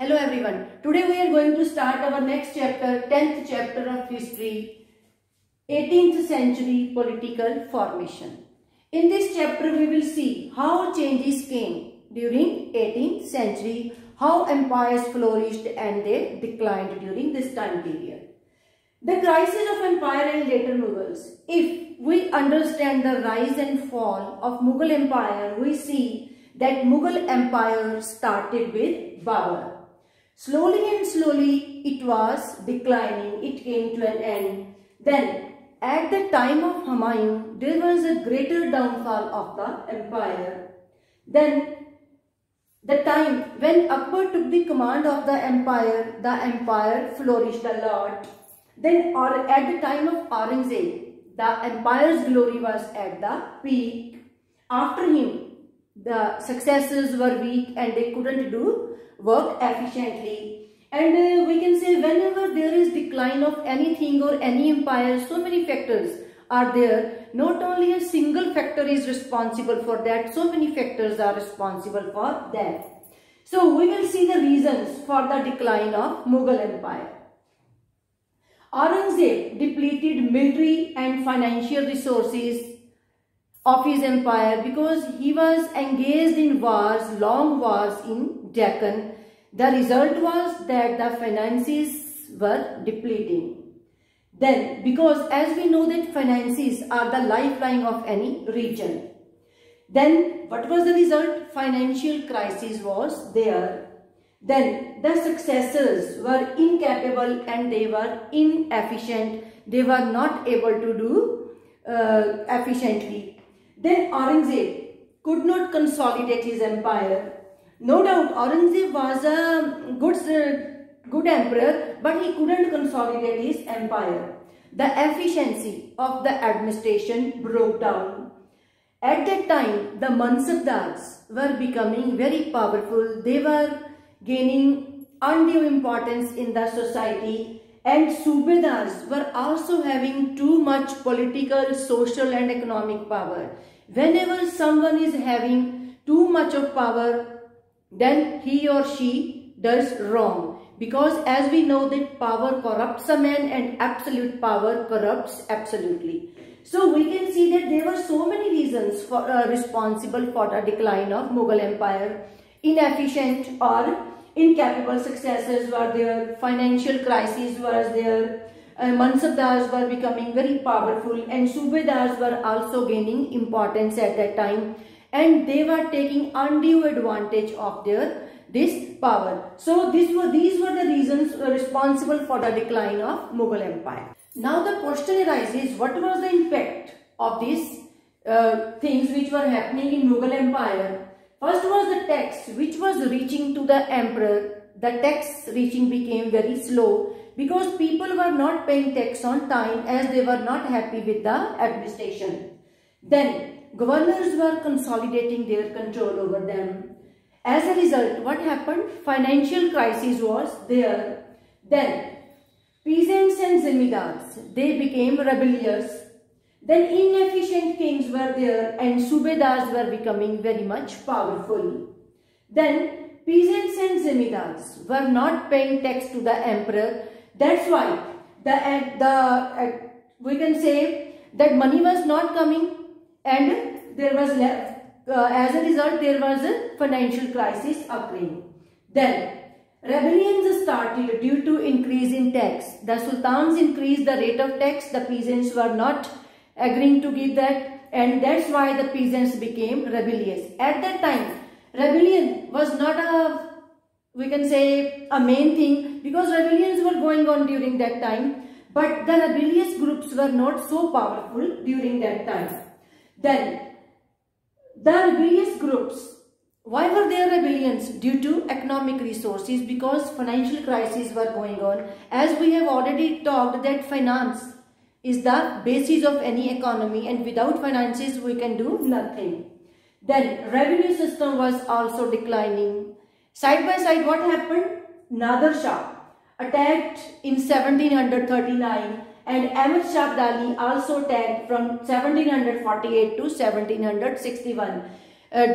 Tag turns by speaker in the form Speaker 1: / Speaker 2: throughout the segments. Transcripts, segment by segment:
Speaker 1: Hello everyone. Today we are going to start our next chapter, 10th chapter of history, 18th century political formation. In this chapter we will see how changes came during 18th century, how empires flourished and they declined during this time period. The crisis of empire and later Mughals. If we understand the rise and fall of Mughal empire, we see that Mughal empire started with Babur. Slowly and slowly it was declining, it came to an end. Then at the time of Humayun, there was a greater downfall of the empire. Then the time when Akbar took the command of the empire flourished a lot. Then at the time of Aurangzeb, the empire's glory was at the peak. After him, the successors were weak and they couldn't do work efficiently. And we can say whenever there is decline of anything or any empire, so many factors are there. Not only a single factor is responsible for that, so many factors are responsible for that. So we will see the reasons for the decline of Mughal empire. Aurangzeb depleted military and financial resources of his empire because he was engaged in wars, long wars in Deccan. The result was that the finances were depleting. Then, because as we know that finances are the lifeline of any region, then what was the result? Financial crisis was there. Then the successors were incapable and they were inefficient. They were not able to do efficiently. Then Aurangzeb could not consolidate his empire. No doubt Aurangzeb was a good emperor, but he couldn't consolidate his empire. The efficiency of the administration broke down. At that time, the Mansabdars were becoming very powerful. They were gaining undue importance in the society, and Subedars were also having too much political, social and economic power. Whenever someone is having too much of power, then he or she does wrong, because as we know that power corrupts a man and absolute power corrupts absolutely. So we can see that there were so many reasons for responsible for the decline of Mughal empire. Inefficient or incapable successors were there, financial crisis was there, Mansabdars were becoming very powerful and Subedars were also gaining importance at that time, and they were taking undue advantage of this power. So these were the reasons responsible for the decline of Mughal empire. Now the question arises, what was the impact of these things which were happening in Mughal empire? First was the tax which was reaching to the emperor. The tax reaching became very slow because people were not paying tax on time as they were not happy with the administration. Then governors were consolidating their control over them. As a result, what happened? Financial crisis was there. Then peasants and zemindars, they became rebellious. Then inefficient kings were there and Subedars were becoming very much powerful. Then peasants and zemindars were not paying tax to the emperor. That's why we can say that money was not coming, and there was as a result there was a financial crisis occurring. Then rebellions started due to increase in tax. The sultans increased the rate of tax. The peasants were not agreeing to give that, and that's why the peasants became rebellious. At that time, rebellion was not we can say a main thing, because rebellions were going on during that time, but the rebellious groups were not so powerful during that time. Then the rebellious groups, why were there rebellions? Due to economic resources, because financial crises were going on. As we have already talked that finance is the basis of any economy, and without finances we can do nothing. Then revenue system was also declining. Side by side, what happened? Nader Shah attacked in 1739 and Ahmed Shah Abdali also attacked from 1748 to 1761.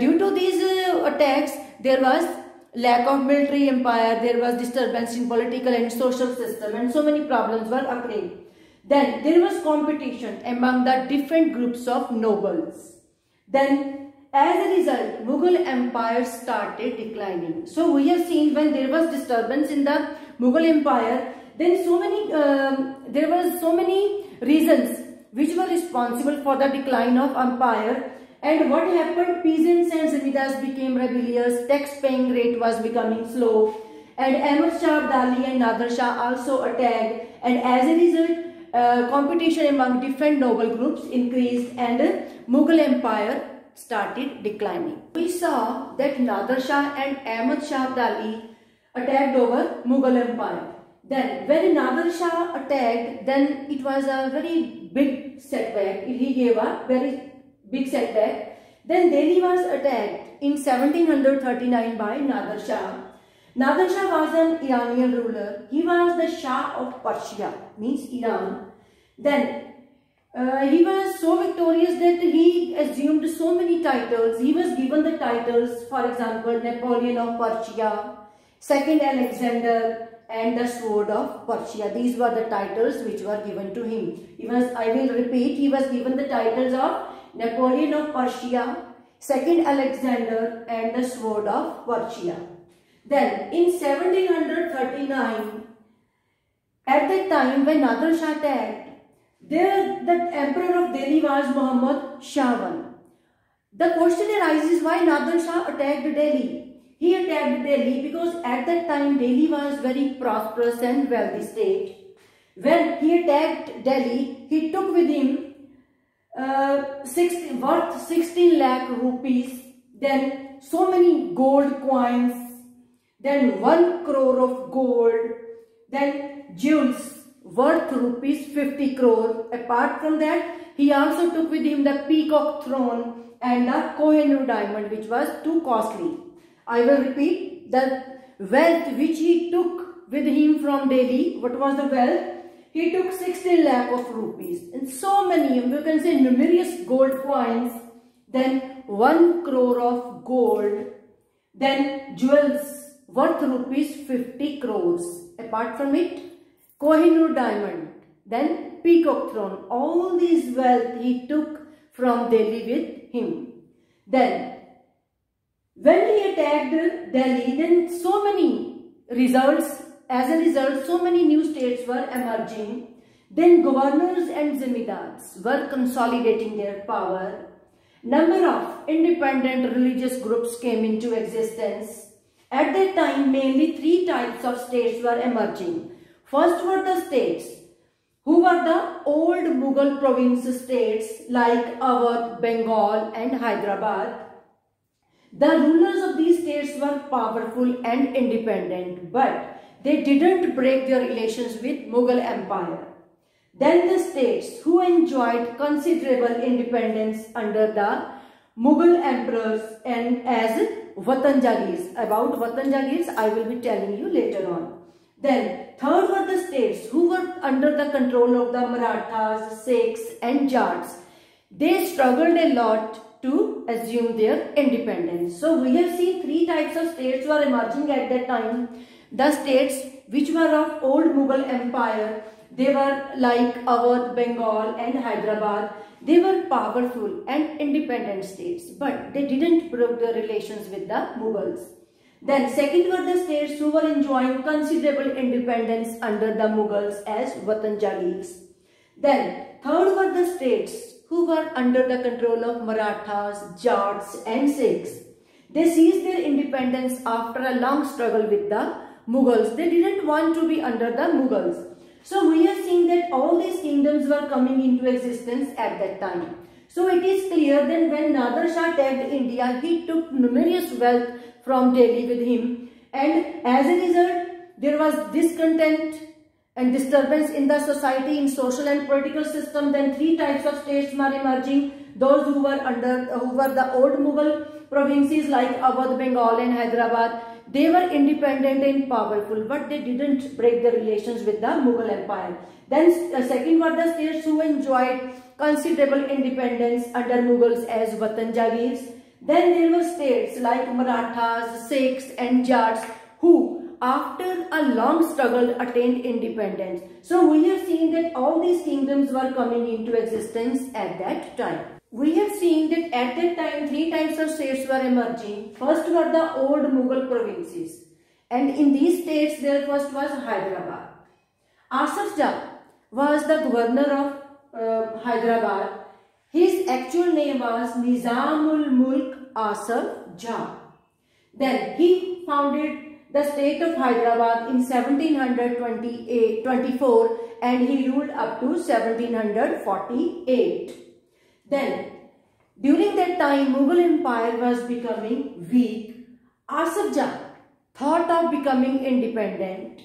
Speaker 1: Due to these attacks, there was lack of military empire, there was disturbance in political and social system, and so many problems were occurring. Then there was competition among the different groups of nobles. Then as a result, Mughal empire started declining. So we have seen when there was disturbance in the Mughal empire, then there was so many reasons which were responsible for the decline of empire. And what happened? Peasants and zamindars became rebellious, tax paying rate was becoming slow, and Ahmad Shah Abdali and Nader Shah also attacked, and as a result, competition among different noble groups increased and Mughal empire started declining. We saw that Nader Shah and Ahmad Shah Abdali attacked over Mughal empire. Then when Nader Shah attacked, then it was a very big setback. He gave a very big setback. Then Delhi was attacked in 1739 by Nader Shah. Nader Shah was an Iranian ruler. He was the Shah of Persia, means Iran. Then he was so victorious that he assumed so many titles. He was given the titles, for example, Napoleon of Persia, Second Alexander, and the Sword of Persia. These were the titles which were given to him. I will repeat, he was given the titles of Napoleon of Persia, Second Alexander, and the Sword of Persia. Then in 1739, at that time when Nader Shah attacked, the emperor of Delhi was Muhammad Shah I. The question arises, why Nader Shah attacked Delhi? He attacked Delhi because at that time Delhi was very prosperous and wealthy state. When he attacked Delhi, he took with him worth 16 lakh rupees, then so many gold coins, then 1 crore of gold, then jewels worth rupees 50 crore. Apart from that, he also took with him the peacock throne and the Kohinoor diamond, which was too costly. I will repeat, the wealth which he took with him from Delhi. What was the wealth? He took 16 lakh of rupees and so many, you can say numerous gold coins, then 1 crore of gold, then jewels worth rupees 50 crores. Apart from it, Kohinoor diamond, then peacock throne. All these wealth he took from Delhi with him. Then when he attacked Delhi, then so many results, as a result, so many new states were emerging. Then governors and zamindars were consolidating their power. Number of independent religious groups came into existence. At that time, mainly 3 types of states were emerging. First were the states who were the old Mughal province states like Awadh, Bengal and Hyderabad. The rulers of these states were powerful and independent, but they didn't break their relations with Mughal empire. Then the states who enjoyed considerable independence under the Mughal emperors and as Watan Jagirs. About Watan Jagirs I will be telling you later on. Then third were the states who were under the control of the Marathas, Sikhs and Jats. They struggled a lot to assume their independence. So we have seen 3 types of states were emerging at that time. The states which were of old Mughal empire, they were like Awadh, Bengal and Hyderabad. They were powerful and independent states, but they didn't break their relations with the Mughals. Then second were the states who were enjoying considerable independence under the Mughals as Watan Jagirs. Then third were the states who were under the control of Marathas, Jats and Sikhs. They seized their independence after a long struggle with the Mughals. They didn't want to be under the Mughals. So we are seeing that all these kingdoms were coming into existence at that time. So it is clear that when Nader Shah attacked India, he took numerous wealth from Delhi with him, and as a result there was discontent and disturbance in the society, in social and political system. Then 3 types of states were emerging. Those who were the old Mughal provinces like Awadh, Bengal and Hyderabad. They were independent and powerful, but they didn't break their relations with the Mughal empire. Then second were the states who enjoyed considerable independence under Mughals as Watan Jagirs. Then there were states like Marathas, Sikhs and Jats who after a long struggle attained independence. So we have seen that all these kingdoms were coming into existence at that time. We have seen that at that time three types of states were emerging. First were the old Mughal provinces, and in these states their first was Hyderabad. Asaf Jah was the governor of Hyderabad. His actual name was Nizamul Mulk Asaf Jah. Then he founded the state of Hyderabad in 1724 and he ruled up to 1748. Then during that time Mughal Empire was becoming weak. Asaf Jah thought of becoming independent.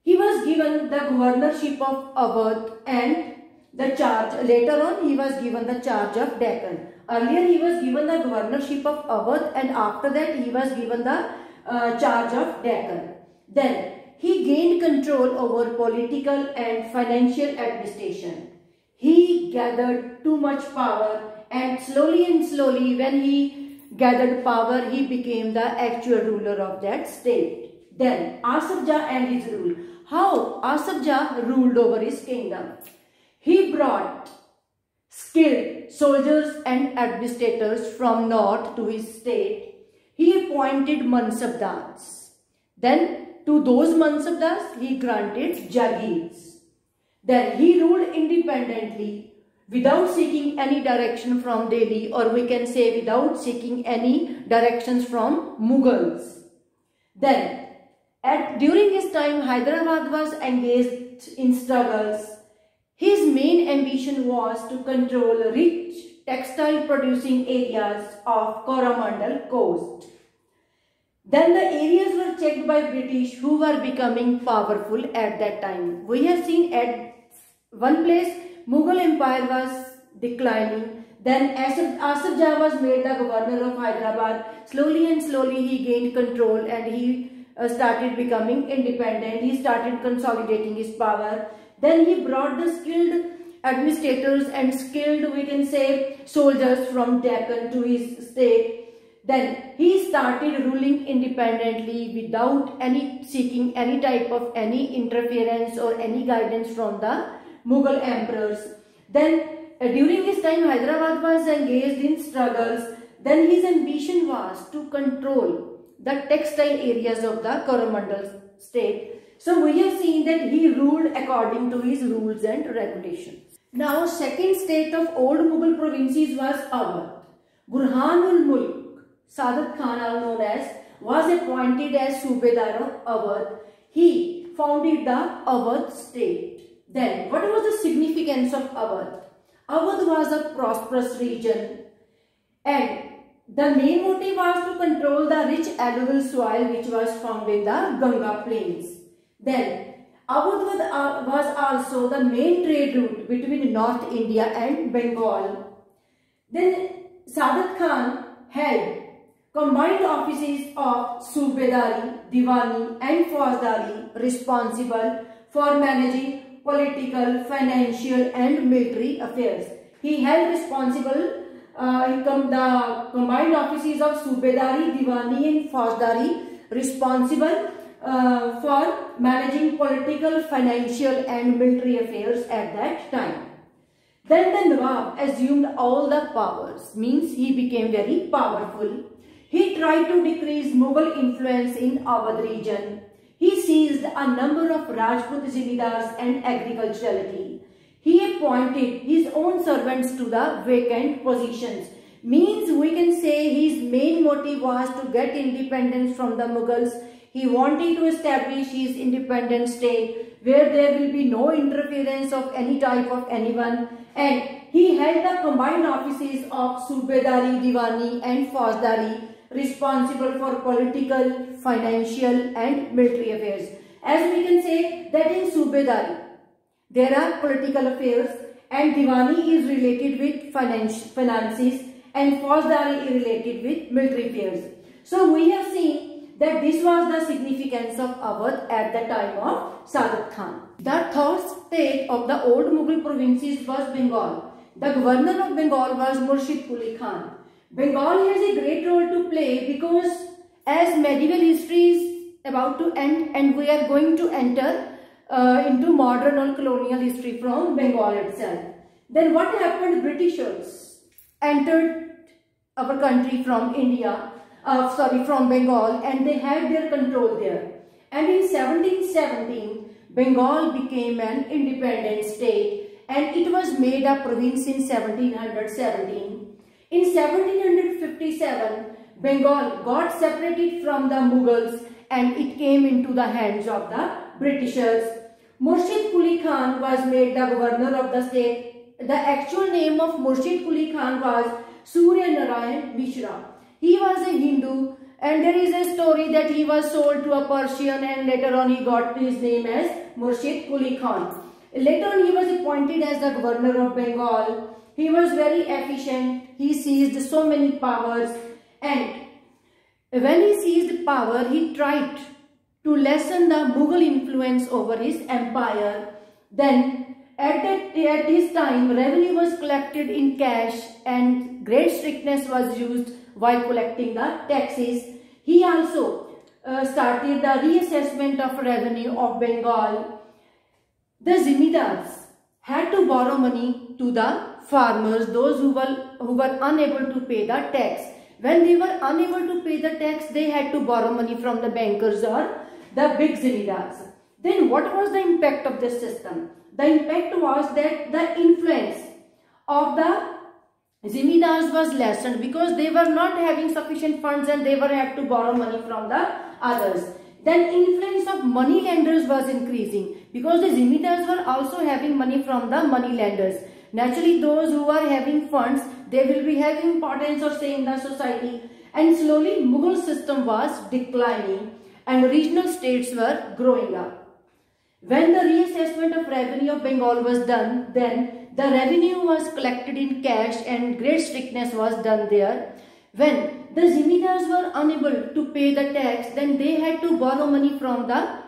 Speaker 1: He was given the governorship of Awadh and the charge, later on he was given the charge of Deccan. Earlier he was given the governorship of Awadh and after that he was given the charge of Deccan. Then he gained control over political and financial administration. He gathered too much power and slowly when he gathered power he became the actual ruler of that state. Then Asaf Jah and his rule. How Asaf Jah ruled over his kingdom? He brought skilled soldiers and administrators from north to his state. He appointed mansabdars. Then to those mansabdars he granted jagirs. Then he ruled independently without seeking any direction from Delhi, or we can say without seeking any directions from Mughals. Then during his time Hyderabad was engaged in struggles. His main ambition was to control rich textile producing areas of Coromandel coast. Then the areas were checked by British who were becoming powerful at that time. We have seen at one place Mughal Empire was declining. Then Asaf Jah was made the governor of Hyderabad. Slowly he gained control and he started becoming independent. He started consolidating his power. Then he brought the skilled administrators and skilled, we can say, soldiers from Deccan to his state. Then he started ruling independently without seeking any type of interference or any guidance from the Mughal emperors. Then during his time Hyderabad was engaged in struggles. Then his ambition was to control the textile areas of the Coromandel state. So we have seen that he ruled according to his rules and regulations. Now second state of old Mughal provinces was Awadh. Burhanul Mulk Sadat Khan, known as, was appointed as Subedar of Awadh. He founded the Awadh state. Then what was the significance of Awadh? Awadh was a prosperous region and the main motive was to control the rich alluvial soil which was found in the Ganga plains. Then Awadh was also the main trade route between North India and Bengal. Then Sadat Khan held combined offices of Subedari, Diwani and Faujdari, responsible for managing political, financial and military affairs. He held responsible the combined offices of Subedari, Diwani and Faujdari, responsible for managing political, financial and military affairs at that time. Then the Nawab assumed all the powers, means he became very powerful. He tried to decrease Mughal influence in Awadh region. He seized a number of Rajput Zimidars and agriculturality. He appointed his own servants to the vacant positions. Means we can say his main motive was to get independence from the Mughals. He wanted to establish his independent state where there will be no interference of any type of anyone, and he held the combined offices of Subedari, Diwani and Faujdari, responsible for political, financial and military affairs. As we can say that in Subedari there are political affairs and Diwani is related with finances and Faujdari is related with military affairs. So we have seen that this was the significance of Awadh at the time of Sadat Khan. The third state of the old Mughal provinces was Bengal. The governor of Bengal was Murshid Quli Khan. Bengal has a great role to play because as medieval history is about to end and we are going to enter into modern or colonial history from Bengal itself. Then what happened? Britishers entered our country from India, from Bengal, and they had their control there. And in 1717, Bengal became an independent state and it was made a province in 1717. In 1757, Bengal got separated from the Mughals and it came into the hands of the Britishers. Murshid Quli Khan was made the governor of the state. The actual name of Murshid Quli Khan was Surya Narayan Mishra. He was a Hindu and there is a story that he was sold to a Persian and later on he got his name as Murshid Quli Khan. Later on he was appointed as the governor of Bengal. He was very efficient. He seized so many powers and when he seized power, he tried to lessen the Mughal influence over his empire. Then at this time, revenue was collected in cash and great strictness was used while collecting the taxes. He also started the reassessment of revenue of Bengal. The Zimidars had to borrow money to the farmers, those who were unable to pay the tax. When they were unable to pay the tax, they had to borrow money from the bankers or the big Zimidars. Then what was the impact of this system? The impact was that the influence of the Zimidars was lessened because they were not having sufficient funds and they were have to borrow money from the others. Then influence of money lenders was increasing because the Zimidars were also having money from the money lenders. Naturally, those who are having funds, they will be having importance or say in the society. And slowly, Mughal system was declining and regional states were growing up. When the reassessment of revenue of Bengal was done, then the revenue was collected in cash and great strictness was done there. When the Zimidars were unable to pay the tax, then they had to borrow money from the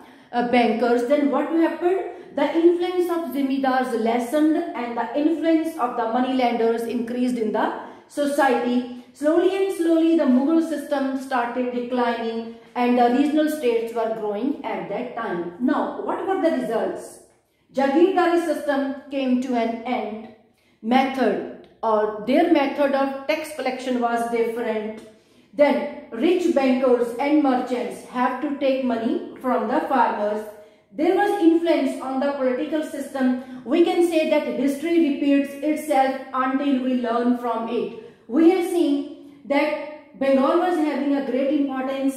Speaker 1: bankers. Then what happened? The influence of Zimidars lessened and the influence of the money lenders increased in the society. Slowly and slowly the Mughal system started declining and the regional states were growing at that time. Now, what were the results? Jagirdari system came to an end. Their method of tax collection was different. Then rich bankers and merchants have to take money from the farmers. There was influence on the political system. We can say that history repeats itself until we learn from it. We have seen that Bengal was having a great importance.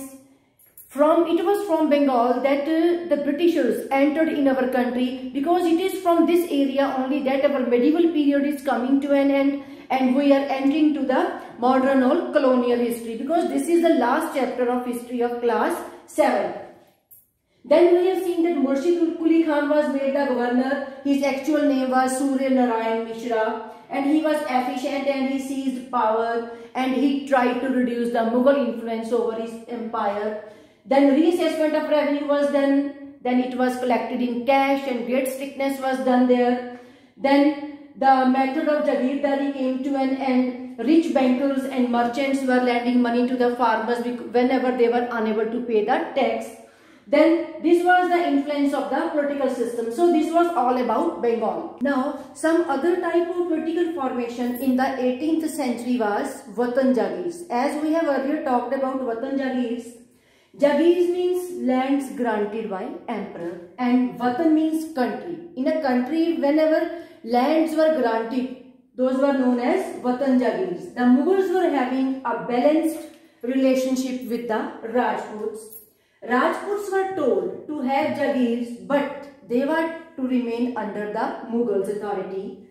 Speaker 1: It was from Bengal that the Britishers entered in our country because it is from this area only that our medieval period is coming to an end and we are entering to the modern or colonial history because this is the last chapter of history of class 7. Then we have seen that Murshid Quli Khan was made the governor. His actual name was Surya Narayan Mishra and he was efficient and he seized power and he tried to reduce the Mughal influence over his empire. Then reassessment of revenue was done. Then it was collected in cash and great strictness was done there. Then the method of Jagirdari came to an end. Rich bankers and merchants were lending money to the farmers whenever they were unable to pay the tax. Then this was the influence of the political system. So this was all about Bengal. Now some other type of political formation in the 18th century was Watan Jagirs. As we have earlier talked about Watan Jagirs, Jagirs means lands granted by emperor and Watan means country. In a country, whenever lands were granted, those were known as Watan Jagirs. The Mughals were having a balanced relationship with the Rajputs. Rajputs were told to have Jagirs, but they were to remain under the Mughals' authority.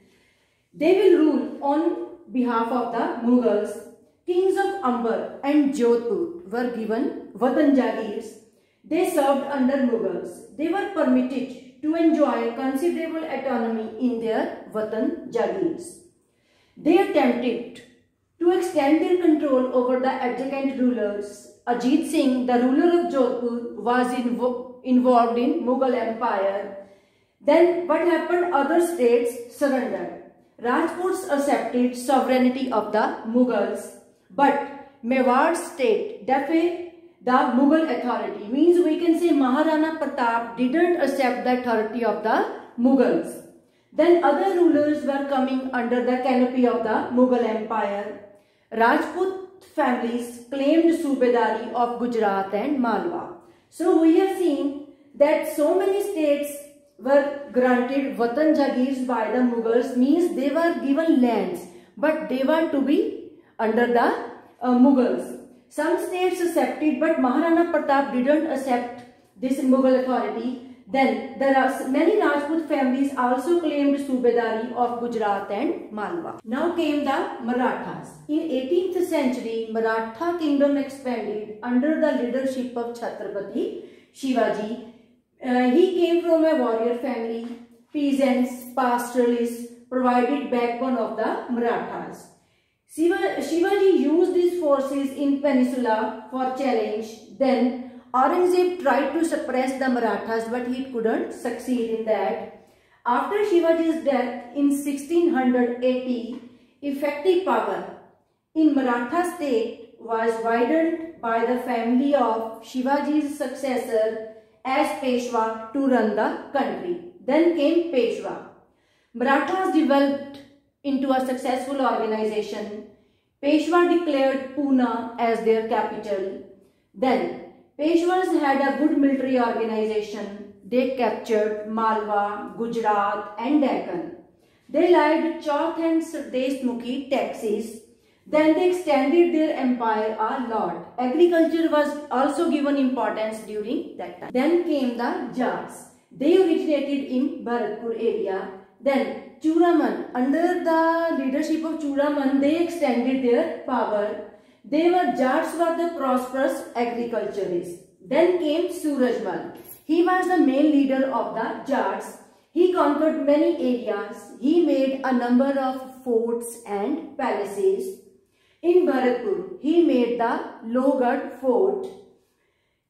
Speaker 1: They will rule on behalf of the Mughals. Kings of Amber and Jodhpur were given Watan Jagirs. They served under Mughals. They were permitted to enjoy considerable autonomy in their Watan Jagirs. They attempted to extend their control over the adjacent rulers. Ajit Singh, the ruler of Jodhpur, was involved in Mughal Empire. Then what happened? Other states surrendered. Rajputs accepted sovereignty of the Mughals. But Mewar state defied the Mughal authority. Means we can say Maharana Pratap didn't accept the authority of the Mughals. Then other rulers were coming under the canopy of the Mughal Empire. Rajput families claimed Subedari of Gujarat and Malwa. So we have seen that so many states were granted Watan Jagirs by the Mughals, means they were given lands, but they were to be under the Mughals. Some states accepted, but Maharana Pratap didn't accept this Mughal authority. Then there are many Rajput families also claimed Subedari of Gujarat and Malwa. Now came the Marathas. In 18th century, Maratha kingdom expanded under the leadership of Chhatrapati Shivaji. He came from a warrior family. Peasants, pastoralists provided backbone of the Marathas. Shivaji used his forces in Peninsula for challenge. Then Aurangzeb tried to suppress the Marathas, but he couldn't succeed in that. After Shivaji's death in 1680, effective power in Maratha state was widened by the family of Shivaji's successor as Peshwa to run the country. Then came Peshwa. Marathas developed into a successful organization. Peshwa declared Pune as their capital. Then Peshwas had a good military organization. They captured Malwa, Gujarat and Deccan. They lied Chauth and Deshmukhi taxes. Then they extended their empire a lot. Agriculture was also given importance during that time. Then came the Jats. They originated in Bharatpur area. Then Churaman, under the leadership of Churaman, they extended their power. Jats were the prosperous agriculturists. Then came Surajmal. He was the main leader of the Jats. He conquered many areas. He made a number of forts and palaces. In Bharatpur, he made the Lohgarh fort.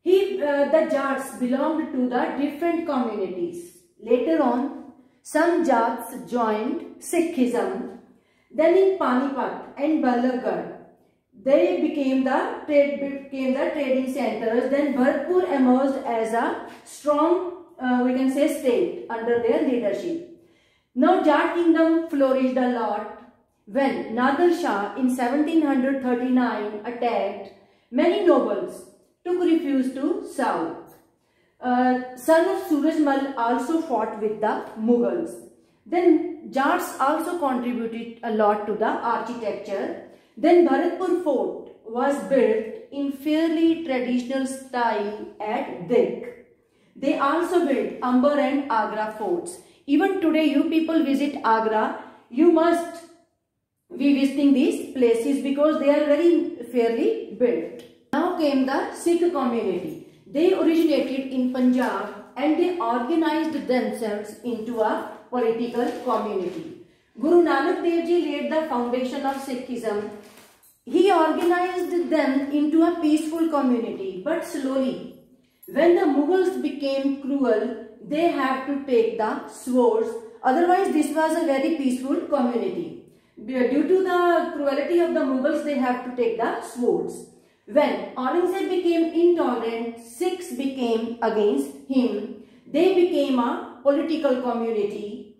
Speaker 1: The Jats belonged to the different communities. Later on, some Jats joined Sikhism. Then in Panipat and Balabgarh, they became the trading centers. Then Bharatpur emerged as a strong, we can say, state under their leadership. Now Jat kingdom flourished a lot when Nader Shah in 1739 attacked. Many nobles took refuge to south. Son of Surajmal also fought with the Mughals. Then Jats also contributed a lot to the architecture. Then Bharatpur fort was built in fairly traditional style at Dik. They also built Amber and Agra forts. Even today you people visit Agra, you must be visiting these places because they are very fairly built. Now came the Sikh community. They originated in Punjab and they organized themselves into a political community. Guru Nanak Dev Ji laid the foundation of Sikhism. He organized them into a peaceful community, but slowly, when the Mughals became cruel, they have to take the swords. Otherwise, this was a very peaceful community. Due to the cruelty of the Mughals, they have to take the swords. When Aurangzeb became intolerant, Sikhs became against him. They became a political community.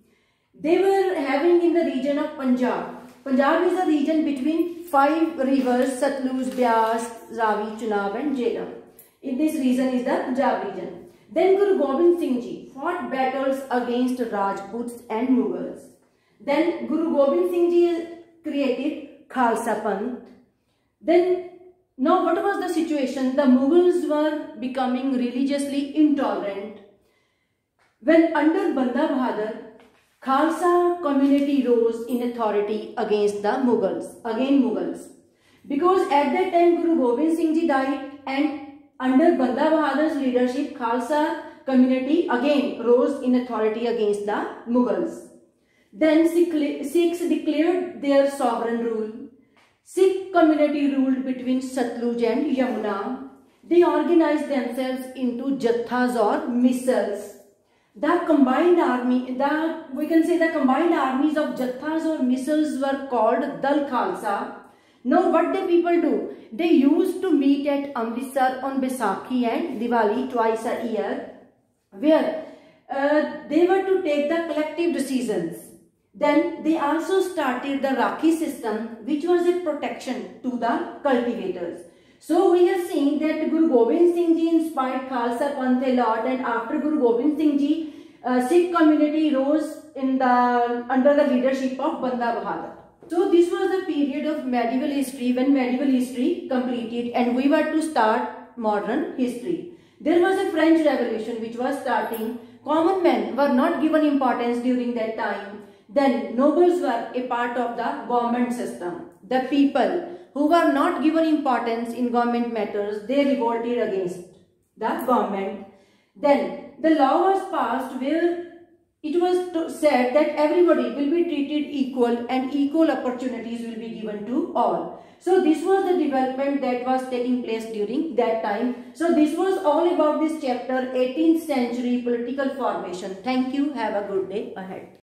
Speaker 1: They were having in the region of Punjab. Punjab is a region between 5 rivers: Satluj, Beas, Ravi, Chenab and Jhelum. In this region is the Punjab region. Then Guru Gobind Singh Ji fought battles against Rajputs and Mughals. Then Guru Gobind Singh Ji created Khalsa Panth. Then now what was the situation? The Mughals were becoming religiously intolerant. When under Banda Bahadur, Khalsa community rose in authority against the Mughals. Because at that time Guru Gobind Singh Ji died and under Banda Bahadur's leadership, Khalsa community again rose in authority against the Mughals. Then Sikhs declared their sovereign rule. Sikh community ruled between Satluj and Yamuna. They organized themselves into jathas or missals. The combined armies of jathas or missals were called Dal Khalsa. Now what the people do? They used to meet at Amritsar on Baisakhi and Diwali twice a year, where they were to take the collective decisions. Then they also started the Rakhi system, which was a protection to the cultivators. So we have seen that Guru Gobind Singh Ji inspired Khalsa Panth a lot, and after Guru Gobind Singh Ji, Sikh community rose under the leadership of Banda Bahadur. So this was the period of medieval history, when medieval history completed and we were to start modern history. There was a French Revolution which was starting. Common men were not given importance during that time. Then nobles were a part of the government system. The people who were not given importance in government matters, they revolted against the government. Then the law was passed where it was said that everybody will be treated equal and equal opportunities will be given to all. So this was the development that was taking place during that time. So this was all about this chapter, 18th century political formation. Thank you. Have a good day ahead.